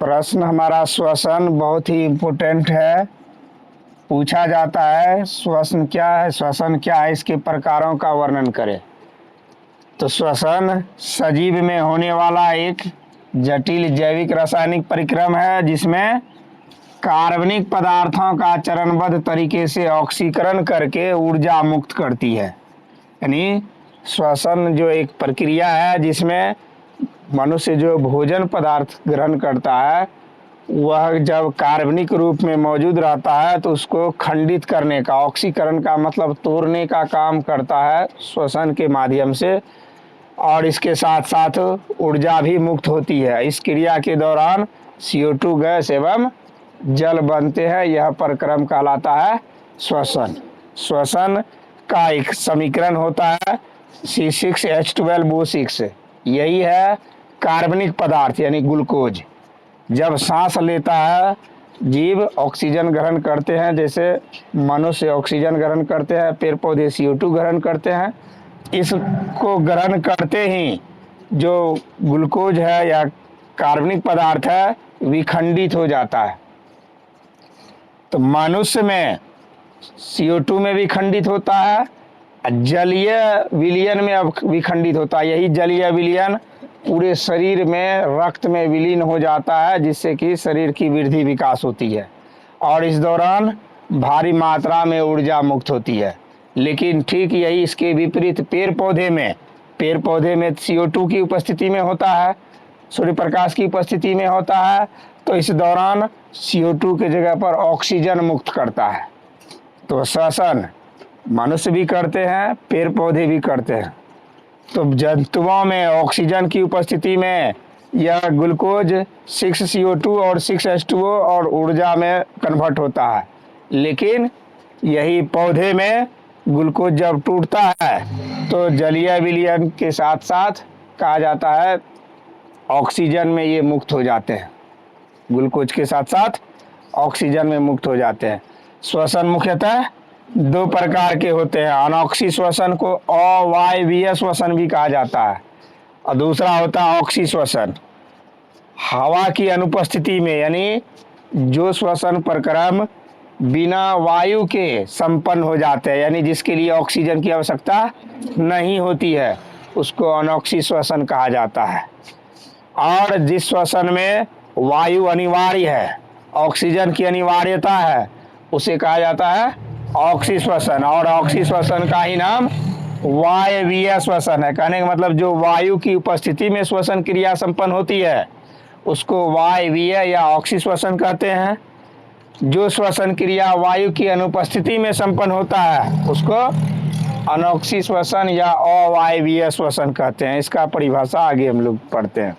प्रश्न हमारा श्वसन बहुत ही इम्पोर्टेंट है। पूछा जाता है श्वसन क्या है, श्वसन क्या है, इसके प्रकारों का वर्णन करें। तो श्वसन सजीव में होने वाला एक जटिल जैविक रासायनिक परिक्रम है जिसमें कार्बनिक पदार्थों का चरणबद्ध तरीके से ऑक्सीकरण करके ऊर्जा मुक्त करती है। यानी श्वसन जो एक प्रक्रिया है जिसमें मनुष्य जो भोजन पदार्थ ग्रहण करता है वह जब कार्बनिक रूप में मौजूद रहता है तो उसको खंडित करने का, ऑक्सीकरण का मतलब तोड़ने का काम करता है श्वसन के माध्यम से, और इसके साथ साथ ऊर्जा भी मुक्त होती है। इस क्रिया के दौरान CO2 गैस एवं जल बनते हैं। यह प्रक्रम कहलाता है श्वसन। श्वसन का एक समीकरण होता है C6H12O6। यही है कार्बनिक पदार्थ यानी ग्लूकोज। जब सांस लेता है जीव ऑक्सीजन ग्रहण करते हैं, जैसे मनुष्य ऑक्सीजन ग्रहण करते हैं, पेड़ पौधे CO2 ग्रहण करते हैं। इसको ग्रहण करते ही जो ग्लूकोज है या कार्बनिक पदार्थ है विखंडित हो जाता है। तो मनुष्य में CO2 में विखंडित होता है, जलीय विलयन में अब विखंडित होता है। यही जलीय विलयन पूरे शरीर में रक्त में विलीन हो जाता है जिससे कि शरीर की वृद्धि विकास होती है और इस दौरान भारी मात्रा में ऊर्जा मुक्त होती है। लेकिन ठीक यही इसके विपरीत पेड़ पौधे में CO2 की उपस्थिति में होता है, सूर्य प्रकाश की उपस्थिति में होता है, तो इस दौरान CO2 के जगह पर ऑक्सीजन मुक्त करता है। तो श्वसन मनुष्य भी करते हैं, पेड़ पौधे भी करते हैं। तो जंतुओं में ऑक्सीजन की उपस्थिति में यह ग्लूकोज 6CO2 और 6H2O और ऊर्जा में कन्वर्ट होता है। लेकिन यही पौधे में ग्लूकोज जब टूटता है तो जलीय विलयन के साथ साथ कहा जाता है ऑक्सीजन में ये मुक्त हो जाते हैं। ग्लूकोज के साथ साथ ऑक्सीजन में मुक्त हो जाते हैं। श्वसन मुख्यतः दो प्रकार के होते हैं। अनॉक्सी श्वसन को अवायवीय श्वसन भी कहा जाता है और दूसरा होता है ऑक्सी श्वसन। हवा की अनुपस्थिति में, यानी जो श्वसन प्रक्रम बिना वायु के संपन्न हो जाते हैं, यानी जिसके लिए ऑक्सीजन की आवश्यकता नहीं होती है, उसको अनॉक्सी श्वसन कहा जाता है। और जिस श्वसन में वायु अनिवार्य है, ऑक्सीजन की अनिवार्यता है, उसे कहा जाता है ऑक्सी श्वसन। और ऑक्सी श्वसन का ही नाम वायवीय श्वसन है। कहने का मतलब जो वायु की उपस्थिति में श्वसन क्रिया संपन्न होती है उसको वायवीय या ऑक्सी श्वसन कहते हैं। जो श्वसन क्रिया वायु की अनुपस्थिति में संपन्न होता है उसको अनॉक्सी श्वसन या अवायवीय श्वसन कहते हैं। इसका परिभाषा आगे हम लोग पढ़ते हैं।